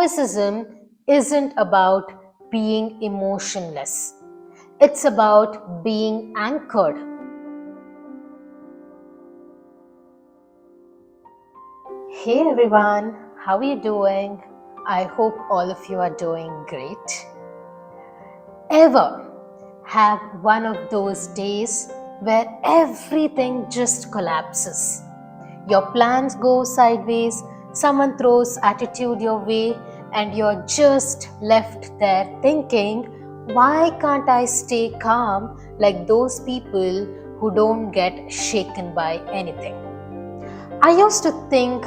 Stoicism isn't about being emotionless. It's about being anchored. Hey everyone, how are you doing? I hope all of you are doing great. Ever have one of those days where everything just collapses? Your plans go sideways, someone throws attitude your way, and you're just left there thinking, why can't I stay calm like those people who don't get shaken by anything? I used to think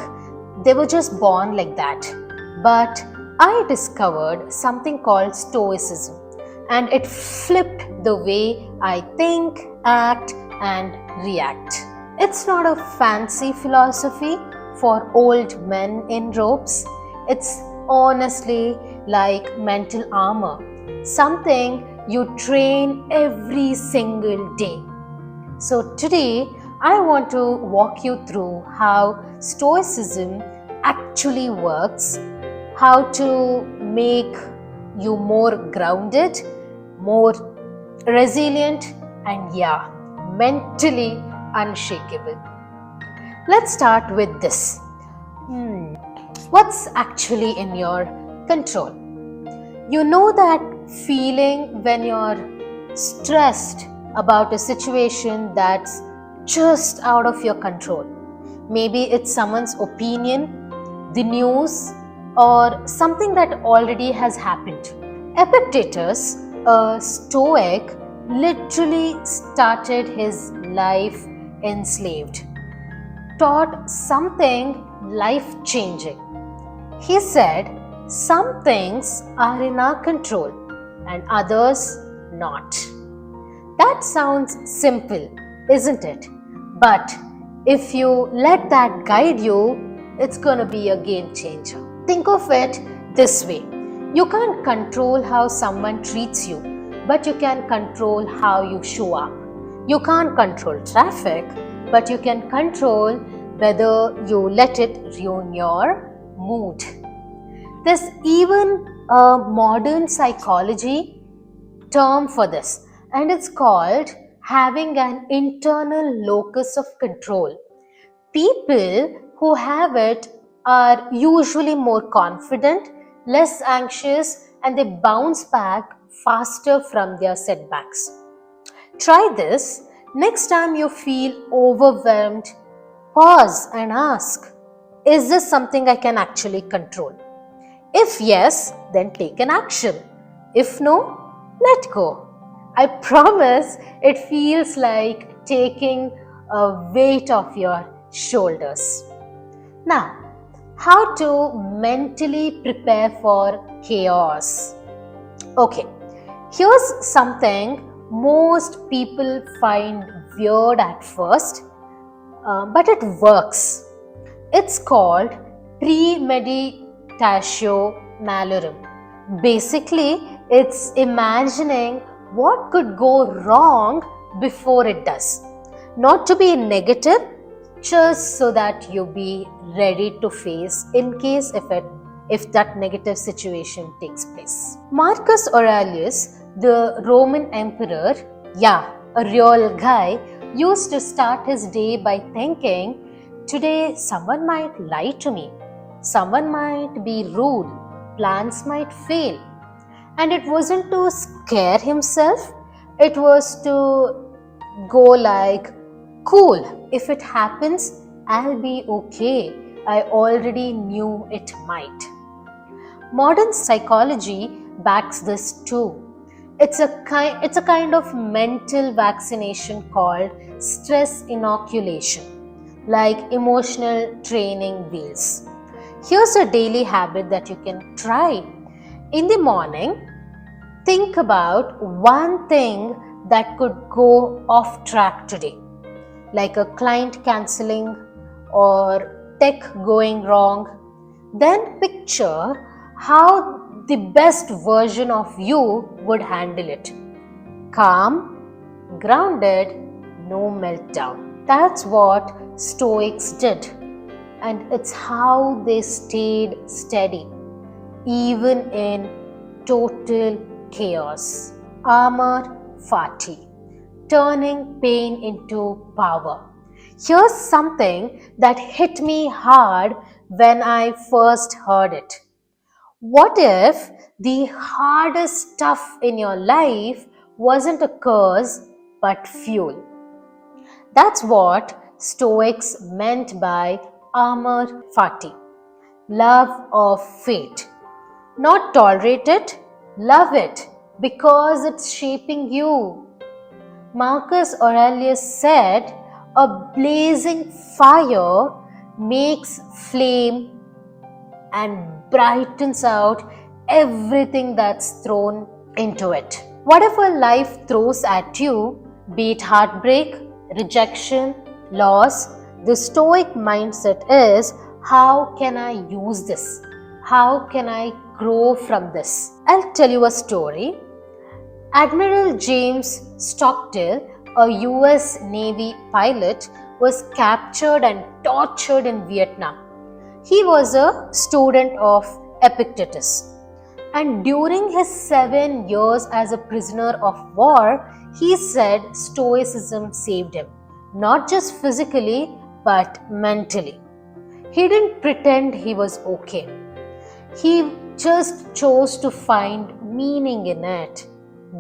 they were just born like that, but I discovered something called Stoicism, and it flipped the way I think, act, and react. It's not a fancy philosophy for old men in robes. It's honestly like mental armor, something you train every single day. So today, I want to walk you through how Stoicism actually works, how to make you more grounded, more resilient, and mentally unshakable. Let's start with this. What's actually in your control? You know that feeling when you're stressed about a situation that's just out of your control. Maybe it's someone's opinion, the news, or something that already has happened. Epictetus, a Stoic, literally started his life enslaved, taught something life-changing. He said, some things are in our control and others not. That sounds simple, isn't it? But if you let that guide you, it's going to be a game changer. Think of it this way. You can't control how someone treats you, but you can control how you show up. You can't control traffic, but you can control whether you let it ruin your mood. There's even a modern psychology term for this, and it's called having an internal locus of control. People who have it are usually more confident, less anxious, and they bounce back faster from their setbacks. Try this. Next time you feel overwhelmed, pause and ask, is this something I can actually control? If yes, then take an action. If no, let go. I promise it feels like taking a weight off your shoulders. Now, how to mentally prepare for chaos? Okay, here's something most people find weird at first, but it works. It's called premeditatio malorum. Basically, it's imagining what could go wrong before it does. Not to be negative, just so that you be ready to face in case if that negative situation takes place. Marcus Aurelius, the Roman emperor, a real guy, used to start his day by thinking, today someone might lie to me, someone might be rude, plans might fail. And it wasn't to scare himself, it was to go like, cool, if it happens, I'll be okay. I already knew it might. Modern psychology backs this too. It's a kind of mental vaccination called stress inoculation, like emotional training wheels. Here's a daily habit that you can try. In the morning, think about one thing that could go off track today, like a client cancelling or tech going wrong. Then picture how the best version of you would handle it. Calm, grounded, no meltdown. That's what Stoics did, and it's how they stayed steady. even in total chaos. Amor fati, turning pain into power. Here's something that hit me hard when I first heard it. What if the hardest stuff in your life wasn't a curse but fuel? That's what Stoics meant by amor fati, love of fate. Not tolerate it, love it because it's shaping you. Marcus Aurelius said, a blazing fire makes flame and brightens out everything that's thrown into it. Whatever life throws at you, be it heartbreak, rejection, loss, the Stoic mindset is, how can I use this? How can I grow from this? I'll tell you a story. Admiral James Stockdale, a US Navy pilot, was captured and tortured in Vietnam. He was a student of Epictetus. And during his 7 years as a prisoner of war, he said Stoicism saved him, not just physically, but mentally. He didn't pretend he was okay. He just chose to find meaning in it.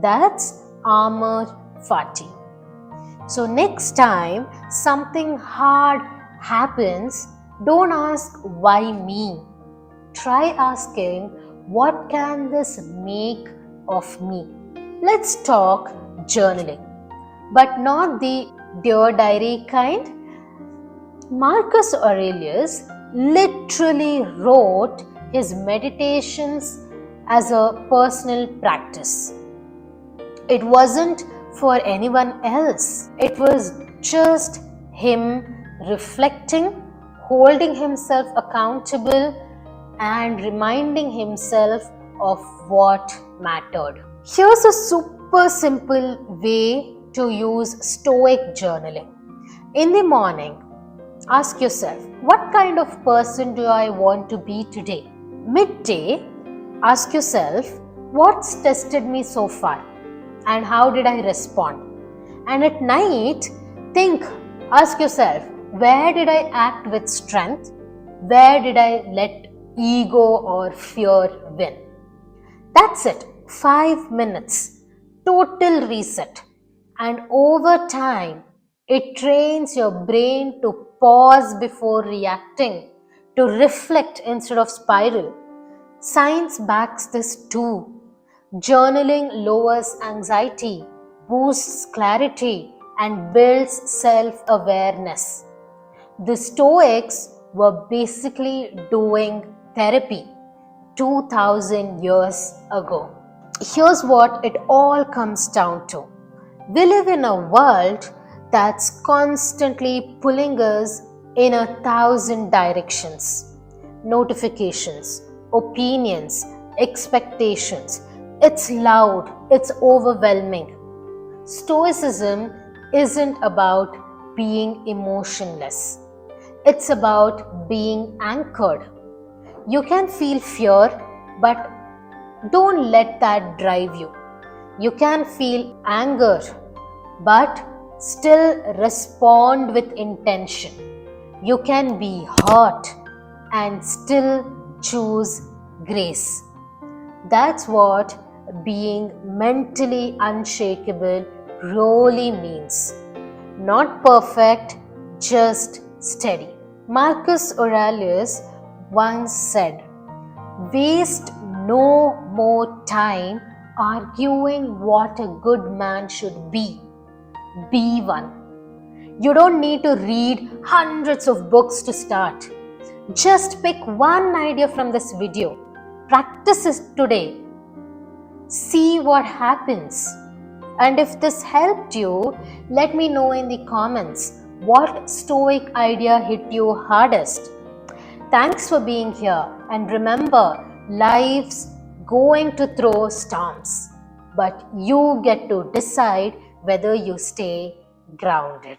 That's amor fati. So next time something hard happens, don't ask why me. Try asking, what can this make of me? Let's talk journaling, but not the Dear Diary kind. Marcus Aurelius literally wrote his meditations as a personal practice. It wasn't for anyone else. It was just him reflecting, holding himself accountable, and reminding himself of what mattered. Here's a super simple way to use Stoic journaling. In the morning, ask yourself, what kind of person do I want to be today? Midday, ask yourself, what's tested me so far and how did I respond? And at night, ask yourself, where did I act with strength? Where did I let ego or fear win? That's it. 5 minutes. Total reset. And over time, it trains your brain to pause before reacting, to reflect instead of spiral. Science backs this too. Journaling lowers anxiety, boosts clarity, and builds self-awareness. The Stoics were basically doing therapy 2000 years ago. Here's what it all comes down to. We live in a world that's constantly pulling us in 1,000 directions. Notifications, opinions, expectations. It's loud, it's overwhelming. Stoicism isn't about being emotionless. It's about being anchored. You can feel fear, but don't let that drive you. You can feel anger, but still respond with intention. You can be hurt and still choose grace. That's what being mentally unshakable really means. Not perfect, just steady. Marcus Aurelius once said, waste no more time arguing what a good man should be. Be one. You don't need to read hundreds of books to start. Just pick one idea from this video. Practice it today. See what happens. And if this helped you, let me know in the comments what Stoic idea hit you hardest. Thanks for being here, and remember, life's going to throw storms, but you get to decide whether you stay grounded.